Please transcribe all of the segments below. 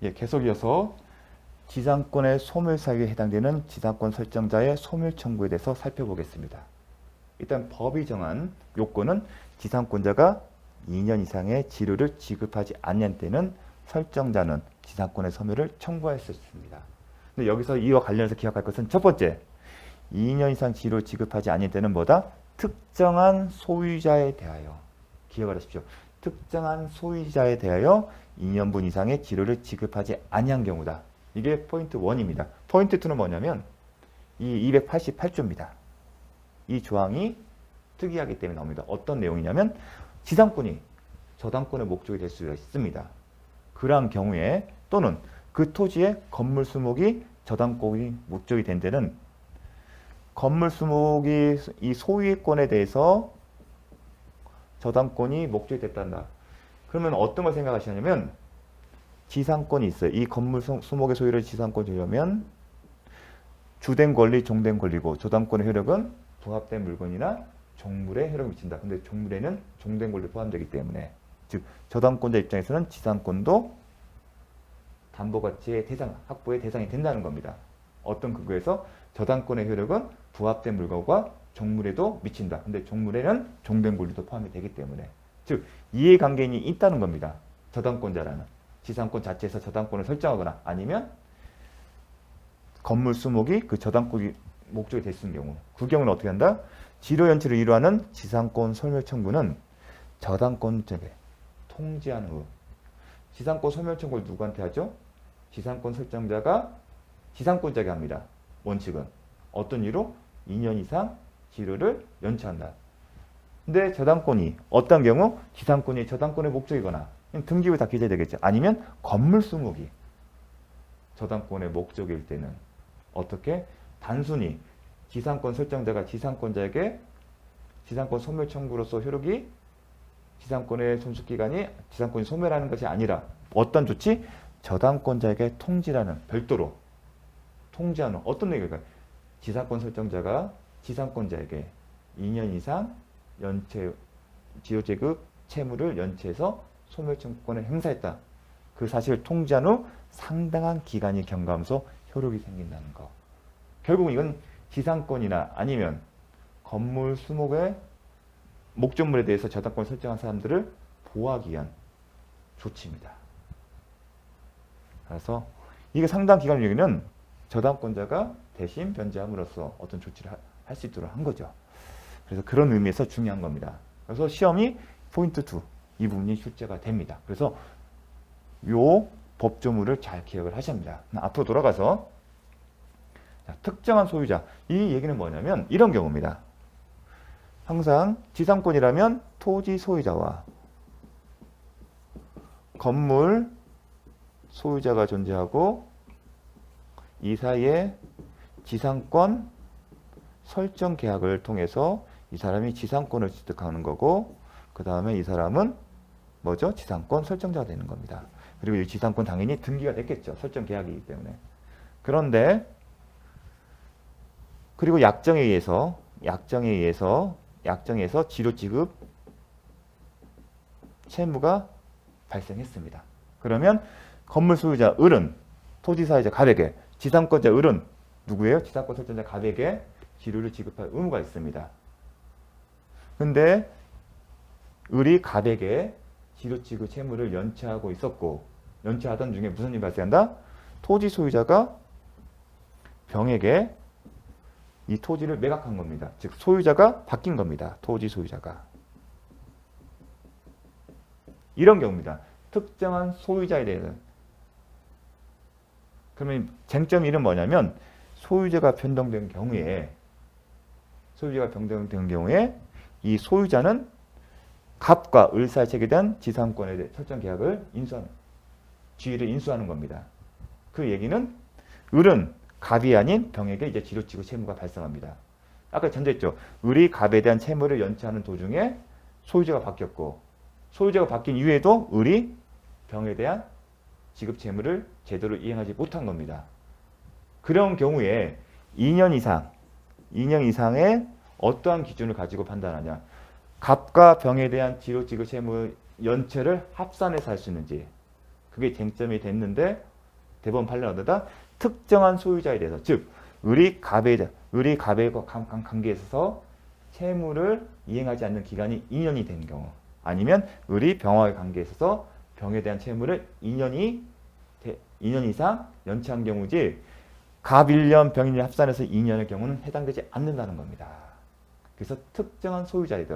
예, 계속 이어서 지상권의 소멸 사유에 해당되는 지상권 설정자의 소멸 청구에 대해서 살펴보겠습니다. 일단 법이 정한 요건은 지상권자가 2년 이상의 지료를 지급하지 않는 때는 설정자는 지상권의 소멸을 청구할 수 있습니다. 근데 여기서 이와 관련해서 기억할 것은 첫 번째, 2년 이상 지료를 지급하지 않는 때는 뭐다? 특정한 소유자에 대하여. 기억을 하십시오. 특정한 소유자에 대하여 2년분 이상의 지료를 지급하지 아니한 경우다. 이게 포인트 1입니다. 포인트 2는 뭐냐면 이 288조입니다. 이 조항이 특이하기 때문에 나옵니다. 어떤 내용이냐면 지상권이 저당권의 목적이 될 수가 있습니다. 그러한 경우에 또는 그 토지의 건물 수목이 저당권이 목적이 된 데는 건물 수목이 이 소유권에 대해서 저당권이 목적이 됐단다. 그러면 어떤 걸 생각하시냐면 지상권이 있어요. 이 건물 수목의 소유를 지상권 주려면 주된 권리, 종된 권리고 저당권의 효력은 부합된 물건이나 종물에 효력을 미친다. 근데 종물에는 종된 권리 포함되기 때문에 즉 저당권자 입장에서는 지상권도 담보가치의 대상, 확보의 대상이 된다는 겁니다. 어떤 근거에서 저당권의 효력은 부합된 물건과 종물에도 미친다. 근데 종물에는 종된 권리도 포함이 되기 때문에 즉 이해관계인이 있다는 겁니다. 저당권자라는 지상권 자체에서 저당권을 설정하거나 아니면 건물 수목이 그 저당권이 목적이 됐을 경우 그 경우는 어떻게 한다? 지료 연체를 이루하는 지상권 소멸 청구는 저당권자에게 통지한 후 지상권 소멸 청구를 누구한테 하죠? 지상권 설정자가 지상권자에게 합니다. 원칙은 어떤 이유로 2년 이상 지료를 연체한다. 근데 저당권이 어떤 경우 지상권이 저당권의 목적이거나 등기부에 다 기재되겠죠. 아니면 건물 수목이 저당권의 목적일 때는 어떻게 단순히 지상권 설정자가 지상권자에게 지상권 소멸 청구로서 효력이 지상권의 손속기간이 지상권이 소멸하는 것이 아니라 어떤 조치? 저당권자에게 통지라는 별도로 통지하는 어떤 얘기일까요? 지상권 설정자가 지상권자에게 2년 이상 연체 지효제급 채무를 연체해서 소멸 청구권을 행사했다. 그 사실을 통지한 후 상당한 기간이 경과하면서 효력이 생긴다는 거. 결국은 이건 지상권이나 아니면 건물 수목의 목적물에 대해서 저당권 설정한 사람들을 보호하기 위한 조치입니다. 그래서 이게 상당한 기간을 여기는 저당권자가 대신 변제함으로써 어떤 조치를 할 수 있도록 한 거죠. 그래서 그런 의미에서 중요한 겁니다. 그래서 시험이 포인트 2, 이 부분이 출제가 됩니다. 그래서 요 법조문을 잘 기억을 하셔야 합니다. 앞으로 돌아가서 자, 특정한 소유자, 이 얘기는 뭐냐면 이런 경우입니다. 항상 지상권이라면 토지 소유자와 건물 소유자가 존재하고 이 사이에 지상권 설정 계약을 통해서 이 사람이 지상권을 취득하는 거고 그 다음에 이 사람은 뭐죠? 지상권 설정자가 되는 겁니다. 그리고 이 지상권 당연히 등기가 됐겠죠. 설정 계약이기 때문에. 그런데 그리고 약정에 의해서 지료 지급 채무가 발생했습니다. 그러면 건물 소유자 을은 토지 사유자 갑에게, 지상권자 을은 누구예요? 지상권 설정자 갑에게 지료를 지급할 의무가 있습니다. 근데 을이 갑에게 지료 지급 채무를 연체하고 있었고 연체하던 중에 무슨 일이 발생한다? 토지 소유자가 병에게 이 토지를 매각한 겁니다. 즉 소유자가 바뀐 겁니다. 토지 소유자가. 이런 경우입니다. 특정한 소유자에 대해서는. 그러면 쟁점 1은 뭐냐면 소유자가 변동된 경우에 이 소유자는 갑과 을 사이에 체결된 지상권에 대해 설정 계약을 지위를 인수하는 겁니다. 그 얘기는 을은 갑이 아닌 병에게 이제 지료 지급 채무가 발생합니다. 아까 전제했죠. 을이 갑에 대한 채무를 연체하는 도중에 소유자가 바뀌었고 소유자가 바뀐 이후에도 을이 병에 대한 지급 채무를 제대로 이행하지 못한 겁니다. 그런 경우에 2년 이상의 어떠한 기준을 가지고 판단하냐. 갑과 병에 대한 지료 지급 채무 연체를 합산해서 할 수 있는지 그게 쟁점이 됐는데 대법원 판례는 어떠다? 특정한 소유자에 대해서, 즉 을이 갑의 관계에 있어서 채무를 이행하지 않는 기간이 2년이 된 경우, 아니면 을이 병화의 관계에 있어서 병에 대한 채무를 2년 이상 연체한 경우지, 갑 1년, 병 1년 합산해서 2년의 경우는 해당되지 않는다는 겁니다. 그래서 특정한 소유자에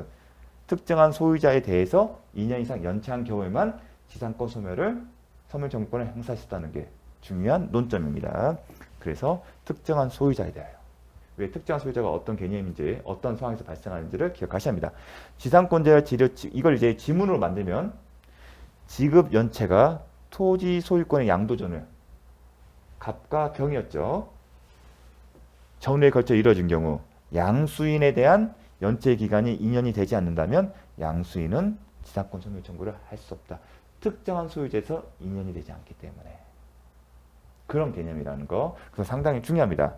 대해서 2년 이상 연체한 경우에만 지상권 소멸 청구권을 행사했다는 게 중요한 논점입니다. 그래서 특정한 소유자에 대하여. 왜 특정한 소유자가 어떤 개념인지, 어떤 상황에서 발생하는지를 기억하셔야 합니다. 지상권자의 이걸 이제 지문으로 만들면 지급 연체가 토지 소유권의 양도전을, 갑과 병이었죠. 전후에 걸쳐 이루어진 경우 양수인에 대한 연체 기간이 2년이 되지 않는다면 양수인은 지상권 소멸 청구를 할 수 없다. 특정한 소유자에서 2년이 되지 않기 때문에. 그런 개념이라는 거. 그래서 상당히 중요합니다.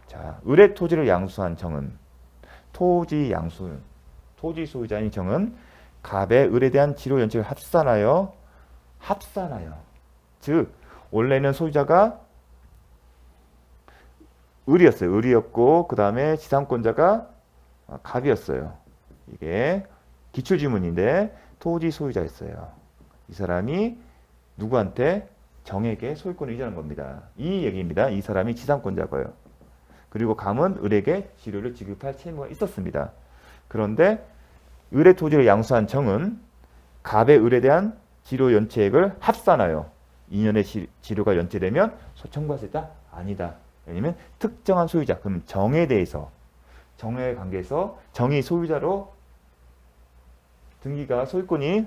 자, 을의 토지를 양수한 정은, 토지 소유자인 정은 갑의 을에 대한 지료 연체를 합산하여, 즉 원래는 소유자가 을이었고 그 다음에 지상권자가 갑이었어요. 이게 기출지문인데 토지 소유자였어요. 이 사람이 누구한테? 정에게 소유권을 이전한 겁니다. 이 얘기입니다. 이 사람이 지상권자고요. 그리고 갑은 을에게 지료를 지급할 채무가 있었습니다. 그런데 을의 토지를 양수한 정은 갑의 을에 대한 지료 연체액을 합산하여 2년의 지료가 연체되면 청구할 수 있다? 아니다. 왜냐면 특정한 소유자, 그럼 정에 대해서, 정의 관계에서 정이 소유자로 등기가 소유권이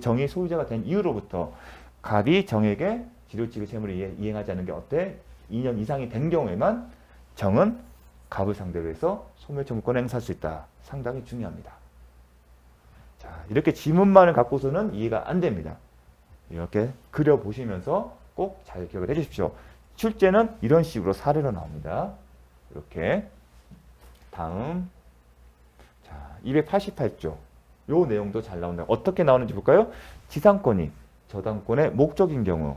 정이 소유자가 된 이후로부터 갑이 정에게 지료 지급 채무를 이행하지 않는 게 어때? 2년 이상이 된 경우에만 정은 갑을 상대로 해서 소멸 청구권을 행사할 수 있다. 상당히 중요합니다. 자, 이렇게 지문만을 갖고서는 이해가 안 됩니다. 이렇게 그려보시면서 꼭 잘 기억을 해 주십시오. 출제는 이런 식으로 사례로 나옵니다. 이렇게. 다음. 자, 288조. 요 내용도 잘 나온다. 어떻게 나오는지 볼까요? 지상권이 저당권의 목적인 경우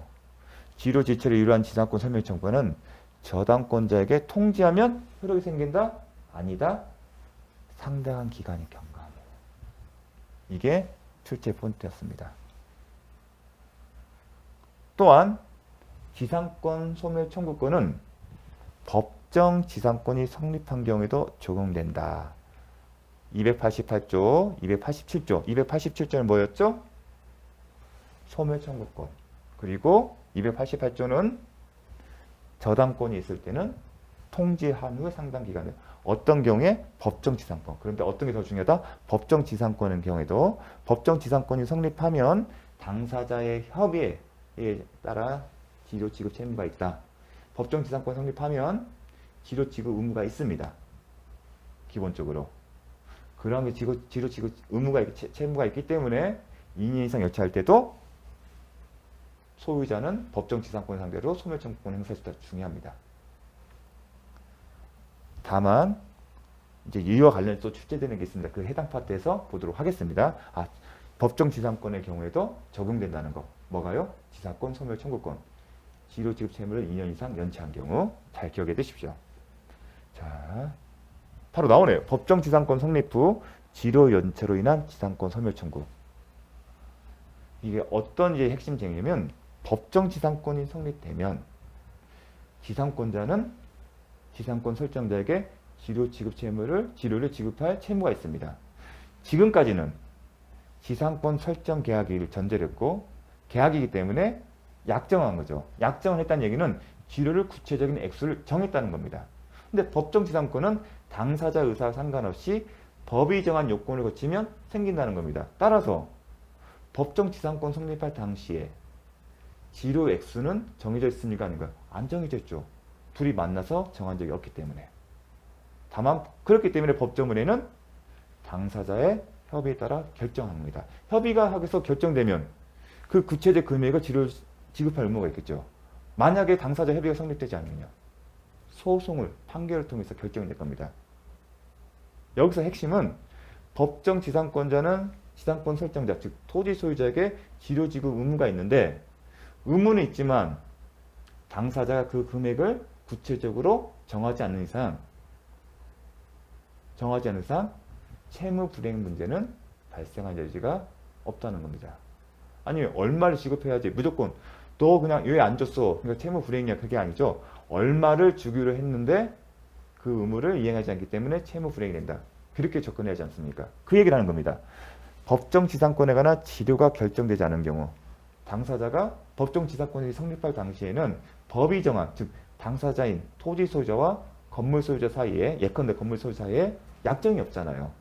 지료 지체를 이루한 지상권 소멸 청구는 저당권자에게 통지하면 효력이 생긴다? 아니다? 상당한 기간이 경과하며. 이게 출제 포인트였습니다. 또한 지상권 소멸 청구권은 법정 지상권이 성립한 경우에도 적용된다. 288조, 287조. 287조는 뭐였죠? 소멸 청구권. 그리고 288조는 저당권이 있을 때는 통지한 후에 상당 기간에 어떤 경우에 법정 지상권. 그런데 어떤 게 더 중요하다? 법정 지상권의 경우에도 법정 지상권이 성립하면 당사자의 협의에 따라 지료 지급 채무가 있다. 법정 지상권 성립하면 지료 지급 의무가 있습니다. 기본적으로. 그런 게 지료 지급 의무가 채무가 있기 때문에 2년 이상 연체할 때도 소유자는 법정 지상권 상대로 소멸 청구권 행사할 수 있다. 중요합니다. 다만 이제 이와 관련해서 또 출제되는 게 있습니다. 그 해당 파트에서 보도록 하겠습니다. 법정 지상권의 경우에도 적용된다는 거. 뭐가요? 지상권 소멸 청구권. 지료 지급 채무를 2년 이상 연체한 경우 잘 기억해 두십시오. 자, 바로 나오네요. 법정 지상권 성립 후 지료 연체로 인한 지상권 소멸 청구. 이게 어떤 이제 핵심 제목이냐면 법정 지상권이 성립되면 지상권자는 지상권 설정자에게 지료를 지급할 채무가 있습니다. 지금까지는 지상권 설정 계약일 전제를 했고 계약이기 때문에 약정한 거죠. 약정을 했다는 얘기는 지료를 구체적인 액수를 정했다는 겁니다. 근데 법정 지상권은 당사자 의사와 상관없이 법이 정한 요건을 거치면 생긴다는 겁니다. 따라서 법정 지상권 성립할 당시에 지료 액수는 정해져 있습니까? 아닌가요? 안 정해져 있죠. 둘이 만나서 정한 적이 없기 때문에. 다만 그렇기 때문에 법조문에는 당사자의 협의에 따라 결정합니다. 협의가 하게서 결정되면 그 구체적 금액을 지급할 의무가 있겠죠. 만약에 당사자 협의가 성립되지 않으면요. 소송을 판결을 통해서 결정이 될 겁니다. 여기서 핵심은 법정 지상권자는 지상권 설정자, 즉 토지 소유자에게 지료 지급 의무가 있는데 의무는 있지만 당사자가 그 금액을 구체적으로 정하지 않는 이상 채무 불이행 문제는 발생할 여지가 없다는 겁니다. 아니 얼마를 지급해야지 무조건 너 그냥 왜 안 줬어? 그러니까 채무 불이행이야. 그게 아니죠. 얼마를 주기로 했는데 그 의무를 이행하지 않기 때문에 채무 불이행이 된다. 그렇게 접근해야지 않습니까? 그 얘기를 하는 겁니다. 법정 지상권에 관한 지료가 결정되지 않은 경우 당사자가 법정 지상권이 성립할 당시에는 법이 정한 즉 당사자인 토지 소유자와 건물 소유자 사이에 예컨대 건물 소유자 사이에 약정이 없잖아요.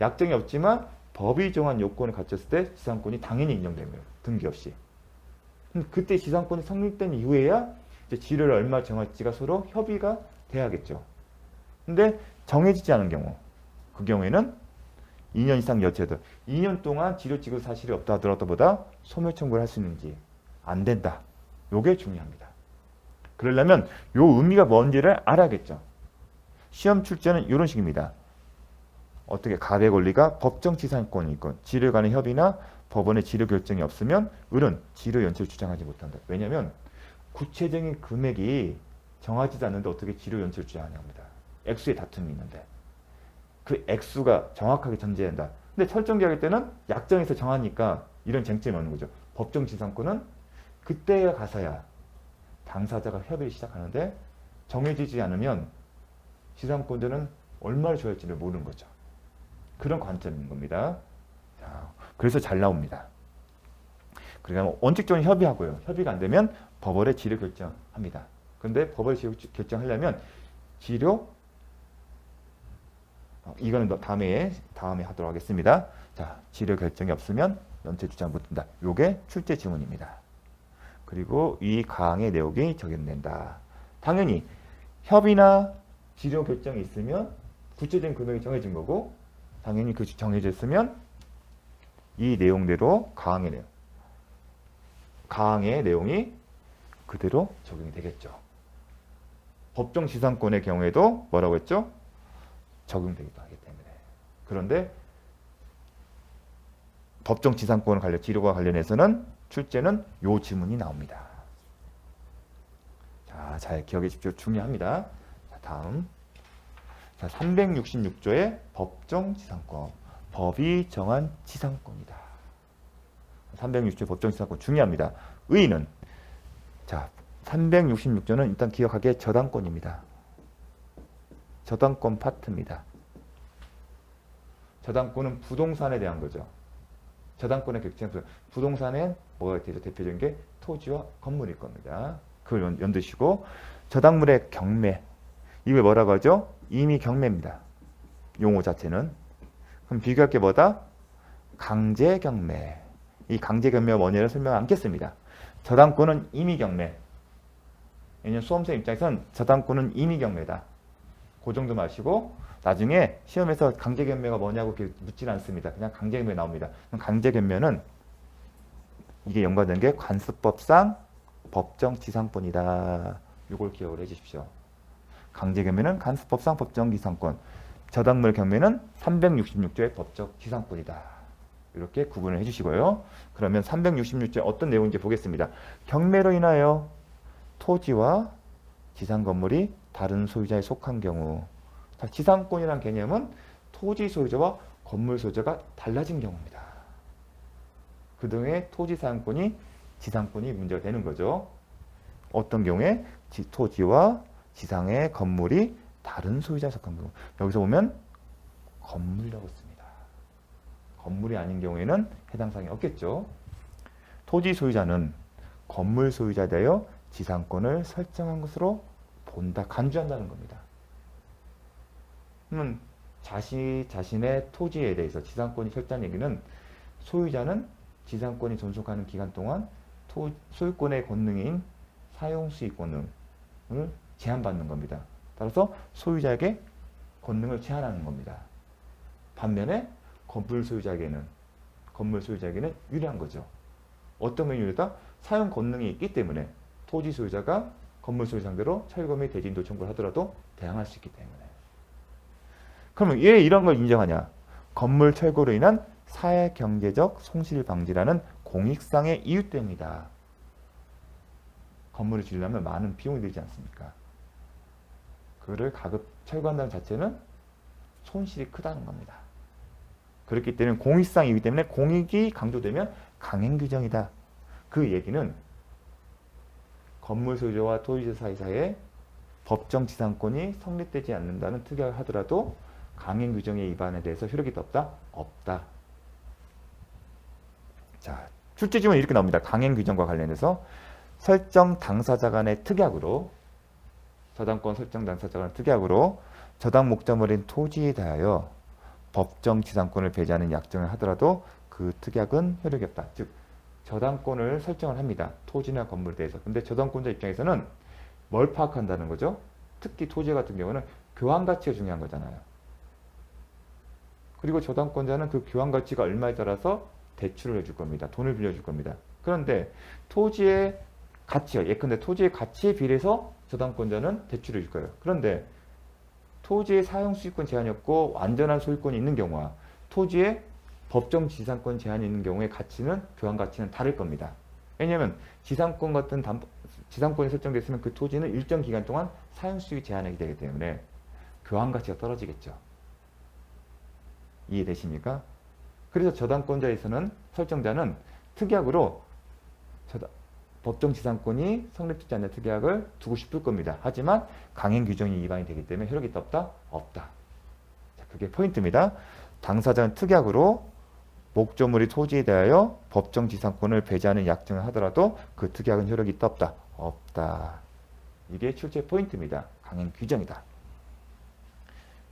약정이 없지만 법이 정한 요건을 갖췄을 때 지상권이 당연히 인정되는 거예요. 등기 없이. 그때 지상권이 성립된 이후에야 이제 지료를 얼마 정할지가 서로 협의가 돼야겠죠. 근데 정해지지 않은 경우 그 경우에는 2년 이상 여체도 2년 동안 지료 지급 사실이 없다 하더라도 보다 소멸 청구를 할 수 있는지 안 된다. 요게 중요합니다. 그러려면 요 의미가 뭔지를 알아야겠죠. 시험 출제는 이런 식입니다. 어떻게 가배 권리가 법정 지상권이 있건 지료에 관한 협의나 법원의 지료 결정이 없으면 을은 지료 연체를 주장하지 못한다. 왜냐하면 구체적인 금액이 정하지도 않는데 어떻게 지료 연체를 주장하냐 합니다. 액수의 다툼이 있는데 그 액수가 정확하게 전제된다. 근데 철정계약일 때는 약정에서 정하니까 이런 쟁점이 없는 거죠. 법정 지상권은 그때에 가서야 당사자가 협의를 시작하는데 정해지지 않으면 지상권자는 얼마를 줘야 할지를 모르는 거죠. 그런 관점인 겁니다. 자, 그래서 잘 나옵니다. 그러니까 원칙적으로 협의하고요. 협의가 안 되면 법원에 지료 결정합니다. 그런데 법원에 지료 결정하려면 지료 이거는 다음에 하도록 하겠습니다. 자, 지료 결정이 없으면 연체 주장 못한다. 요게 출제 지문입니다. 그리고 이 가항의 내용이 적용된다. 당연히 협의나 지료 결정이 있으면 구체적인 금액이 정해진 거고 당연히 그 정해졌으면 이 내용대로 가항의 내용이 그대로 적용이 되겠죠. 법정 지상권의 경우에도 뭐라고 했죠? 적용되기도 하기 때문에. 그런데 법정 지상권 관련 지료와 관련해서는 출제는 요 지문이 나옵니다. 자, 잘 기억해 주십시오. 중요합니다. 자, 다음. 자, 366조의 법정 지상권. 법이 정한 지상권이다. 366조의 법정 지상권 중요합니다. 의의는 자, 366조는 일단 기억하기에 저당권입니다. 저당권 파트입니다. 저당권은 부동산에 대한 거죠. 저당권의 객체는 부동산에 뭐가 되죠? 대표적인 게 토지와 건물일 겁니다. 그걸 연두시고 저당물의 경매 이걸 뭐라고 하죠? 임의 경매입니다. 용어 자체는. 그럼 비교할 게 뭐다? 강제 경매. 이 강제 경매가 뭐냐를 설명 않겠습니다. 저당권은 임의 경매. 왜냐면 수험생 입장에서는 저당권은 임의 경매다. 그 정도 마시고 나중에 시험에서 강제견매가 뭐냐고 묻지는 않습니다. 그냥 강제견매 나옵니다. 강제견매는 이게 연관된 게 관습법상 법정 지상권이다. 이걸 기억을 해주십시오. 강제견매는 관습법상 법정 지상권, 저당물 경매는 366조의 법적 지상권이다. 이렇게 구분을 해주시고요. 그러면 366조에 어떤 내용인지 보겠습니다. 경매로 인하여 토지와 지상 건물이 다른 소유자에 속한 경우 지상권이라는 개념은 토지 소유자와 건물 소유자가 달라진 경우입니다. 그동안의 토지 사용권이 지상권이 문제가 되는 거죠. 어떤 경우에 토지와 지상의 건물이 다른 소유자에 속한 경우. 여기서 보면 건물이라고 씁니다. 건물이 아닌 경우에는 해당 사항이 없겠죠. 토지 소유자는 건물 소유자에 대하여 지상권을 설정한 것으로 본다, 간주한다는 겁니다. 그러면 자신의 토지에 대해서 지상권이 설정한 얘기는 소유자는 지상권이 존속하는 기간 동안 소유권의 권능인 사용수익 권능을 제한받는 겁니다. 따라서 소유자에게 권능을 제한하는 겁니다. 반면에 건물 소유자에게는 유리한 거죠. 어떤 면이 유리하다? 사용 권능이 있기 때문에 토지 소유자가 건물 소유 상대로 철거 및 대진도 청구를 하더라도 대항할 수 있기 때문에. 그러면 왜 이런 걸 인정하냐? 건물 철거로 인한 사회경제적 손실 방지라는 공익상의 이유 때문이다. 건물을 지으려면 많은 비용이 들지 않습니까? 그거를 가급 철거한다는 자체는 손실이 크다는 겁니다. 그렇기 때문에 공익상이기 때문에 공익이 강조되면 강행 규정이다. 그 얘기는 건물 소유자와 토지자 사이에 법정 지상권이 성립되지 않는다는 특약을 하더라도 강행 규정의 위반에 대해서 효력이 없다? 없다. 자, 출제 지문이 이렇게 나옵니다. 강행 규정과 관련해서 설정 당사자 간의 특약으로 저당권 설정 당사자 간의 특약으로 저당 목적물인 토지에 대하여 법정 지상권을 배제하는 약정을 하더라도 그 특약은 효력이 없다. 즉 저당권을 설정을 합니다. 토지나 건물에 대해서. 근데 저당권자 입장에서는 뭘 파악한다는 거죠? 특히 토지 같은 경우는 교환 가치가 중요한 거잖아요. 그리고 저당권자는 그 교환 가치가 얼마에 따라서 대출을 해줄 겁니다. 돈을 빌려줄 겁니다. 그런데 토지의 가치요. 예컨대 토지의 가치에 비례해서 저당권자는 대출을 줄 거예요. 그런데 토지의 사용 수익권 제한이 없고 완전한 소유권이 있는 경우와 토지의 법정 지상권 제한이 있는 경우의 가치는 교환 가치는 다를 겁니다. 왜냐하면 지상권 같은 지상권이 설정됐으면 그 토지는 일정 기간 동안 사용 수익이 제한이 되기 때문에 교환 가치가 떨어지겠죠. 이해되십니까? 그래서 저당권자에서는 설정자는 특약으로 법정 지상권이 성립되지 않는 특약을 두고 싶을 겁니다. 하지만 강행 규정이 위반이 되기 때문에 효력이 없다? 없다. 자, 그게 포인트입니다. 당사자는 특약으로 목조물이 토지에 대하여 법정 지상권을 배제하는 약정을 하더라도 그 특약은 효력이 있다? 없다? 없다. 이게 출제 포인트입니다. 강행 규정이다.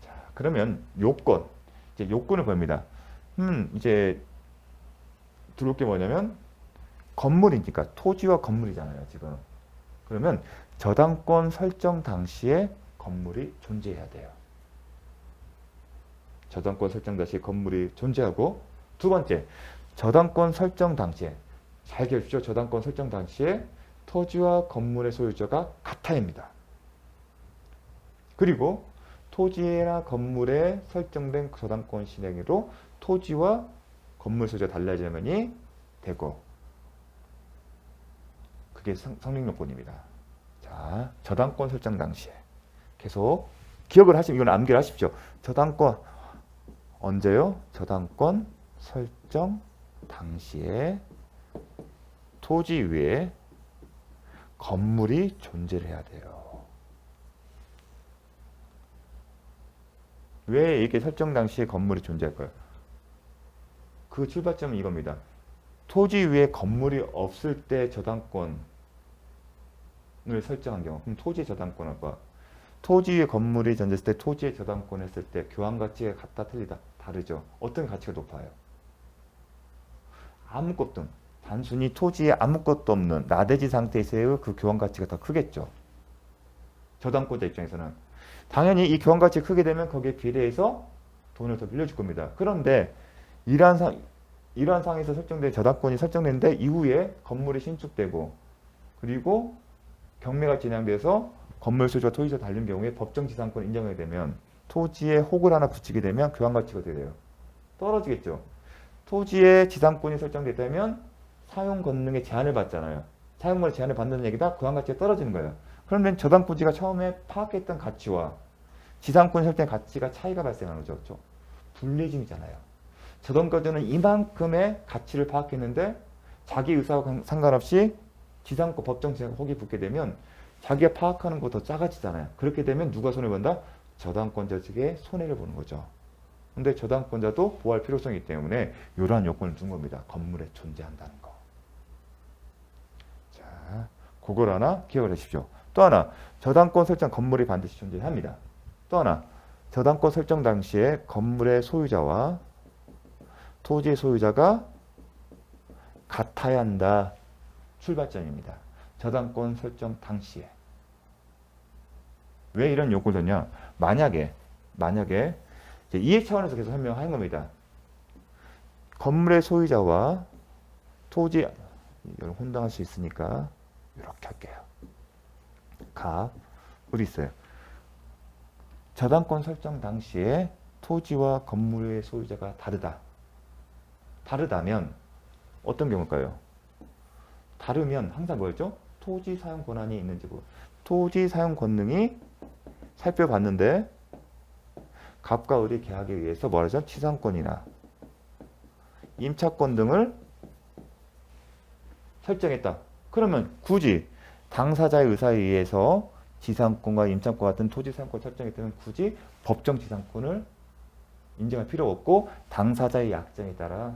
자, 그러면 요건. 이제 요건을 봅니다. 이제 들어올 게 뭐냐면 건물이니까 토지와 건물이잖아요, 지금. 그러면 저당권 설정 당시에 건물이 존재해야 돼요. 저당권 설정 당시에 건물이 존재하고 두 번째, 저당권 설정 당시에 잘 기억하십시오. 저당권 설정 당시에 토지와 건물의 소유자가 같아야입니다. 그리고 토지나 건물에 설정된 저당권 실행으로 토지와 건물 소유자 달라지면이 되고 그게 성립요건입니다. 자, 저당권 설정 당시에 계속 기억을 하시면 이건 암기를 하십시오. 저당권 언제요? 저당권 설정 당시에 토지 위에 건물이 존재를 해야 돼요. 왜 이렇게 설정 당시에 건물이 존재할까요? 그 출발점은 이겁니다. 토지 위에 건물이 없을 때 저당권을 설정한 경우, 그럼 토지의 저당권과 토지 위에 건물이 존재했을 때 토지의 저당권 했을 때 교환 가치가 같다 틀리다 다르죠. 어떤 가치가 높아요? 아무것도 단순히 토지에 아무것도 없는 나대지 상태에서의 그 교환 가치가 더 크겠죠. 저당권자 입장에서는 당연히 이 교환 가치가 크게 되면 거기에 비례해서 돈을 더 빌려줄 겁니다. 그런데 이러한 상황에서 설정된 저당권이 설정됐는데 이후에 건물이 신축되고 그리고 경매가 진행돼서 건물 소유주가 토지자 달린 경우에 법정 지상권 인정하게 되면 토지에 혹을 하나 붙이게 되면 교환 가치가 어떻게 돼요? 떨어지겠죠. 토지에 지상권이 설정됐다면 사용 권능에 제한을 받잖아요. 사용권에 제한을 받는 얘기다. 교환 가치가 떨어지는 거예요. 그러면 저당권자가 처음에 파악했던 가치와 지상권 설정의 가치가 차이가 발생하는 거죠. 그렇죠? 불리증이잖아요. 저당권자는 이만큼의 가치를 파악했는데 자기 의사와 상관없이 지상권 법정 지상권 혹이 붙게 되면 자기가 파악하는 거 더 작아지잖아요. 그렇게 되면 누가 손해본다? 저당권자 측에 손해를 보는 거죠. 근데 저당권자도 보호할 필요성이기 때문에 이러한 요건을 둔 겁니다. 건물에 존재한다는 거. 자, 그걸 하나 기억을 하십시오. 또 하나, 저당권 설정 건물이 반드시 존재합니다. 또 하나, 저당권 설정 당시에 건물의 소유자와 토지의 소유자가 같아야 한다. 출발점입니다. 저당권 설정 당시에. 왜 이런 요건을 뒀냐? 만약에 이제 이해 차원에서 계속 설명하는 겁니다. 건물의 소유자와 토지 이걸 혼동할 수 있으니까 이렇게 할게요. 어디 있어요? 저당권 설정 당시에 토지와 건물의 소유자가 다르다면 어떤 경우일까요? 다르면 항상 뭐였죠? 토지 사용 권한이 있는지 토지 사용 권능이 살펴봤는데 갑과 을의 계약에 의해서 뭐라죠? 치상권이나 임차권 등을 설정했다. 그러면 굳이 당사자의 의사에 의해서 지상권과 임차권 같은 토지 사용권 설정했다면 굳이 법정 지상권을 인정할 필요가 없고 당사자의 약정에 따라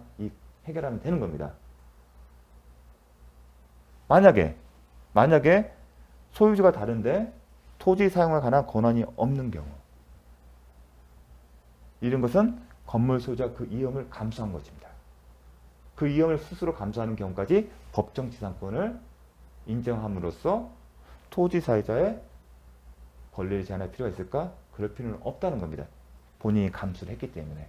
해결하면 되는 겁니다. 만약에 소유주가 다른데 토지 사용에 관한 권한이 없는 경우, 이런 것은 건물 소유자가 그 위험을 감수한 것입니다. 그 위험을 스스로 감수하는 경우까지 법정 지상권을 인정함으로써 토지 사유자의 권리를 제한할 필요가 있을까? 그럴 필요는 없다는 겁니다. 본인이 감수를 했기 때문에.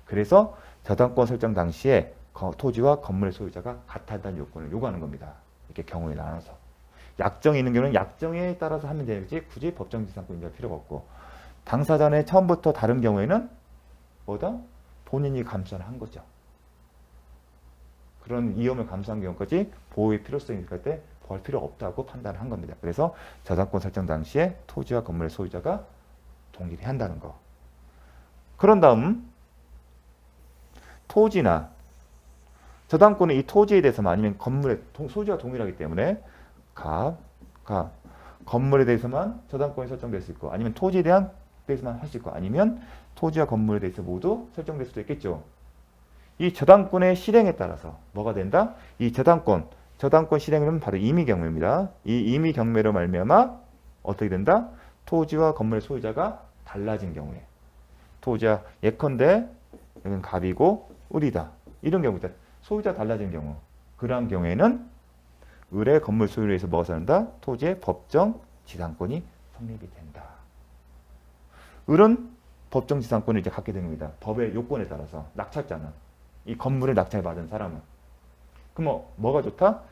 그래서 저당권 설정 당시에 토지와 건물의 소유자가 같다는 요건을 요구하는 겁니다. 이렇게 경우에 나눠서. 약정이 있는 경우는 약정에 따라서 하면 되지 굳이 법정 지상권 인정할 필요가 없고, 당사자는 처음부터 다른 경우에는 뭐다? 본인이 감수를 한 거죠. 그런 위험을 감수한 경우까지 보호의 필요성이 있을 때 보호할 필요가 없다고 판단을 한 겁니다. 그래서 저당권 설정 당시에 토지와 건물의 소유자가 동일히 한다는 거. 그런 다음 토지나 저당권은 이 토지에 대해서만 아니면 건물의 소유자가 동일하기 때문에 건물에 대해서만 저당권이 설정될 수 있고, 아니면 토지에 대해서만 할 수 있고, 아니면 토지와 건물에 대해서 모두 설정될 수도 있겠죠. 이 저당권의 실행에 따라서 뭐가 된다? 이 저당권 실행은 바로 임의 경매입니다. 이 임의 경매로 말미암아 어떻게 된다? 토지와 건물의 소유자가 달라진 경우에, 토지와 예컨대 여기는 갑이고 을이다. 이런 경우다. 소유자 달라진 경우, 그러한 경우에는 을의 건물 소유로 해서 뭐가 산다? 토지의 법정 지상권이 성립이 된다. 을은 법정 지상권을 이제 갖게 된 겁니다. 법의 요건에 따라서. 낙찰자는, 이 건물을 낙찰받은 사람은. 그럼 뭐가 좋다?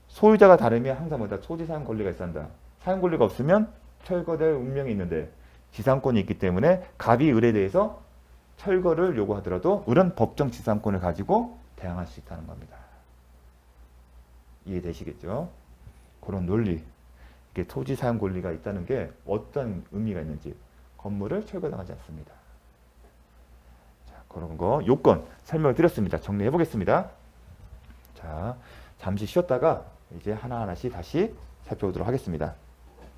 소유자가 다르면 항상 뭐다? 토지 사용 권리가 있어야 한다. 사용 권리가 없으면 철거될 운명이 있는데 지상권이 있기 때문에 갑이 을에 대해서 철거를 요구하더라도 을은 법정 지상권을 가지고 대항할 수 있다는 겁니다. 이해되시겠죠? 그런 논리. 이게 토지 사용 권리가 있다는 게 어떤 의미가 있는지, 건물을 철거당하지 않습니다. 자, 그런 거 요건 설명을 드렸습니다. 정리해 보겠습니다. 자, 잠시 쉬었다가 이제 하나하나씩 다시 살펴보도록 하겠습니다.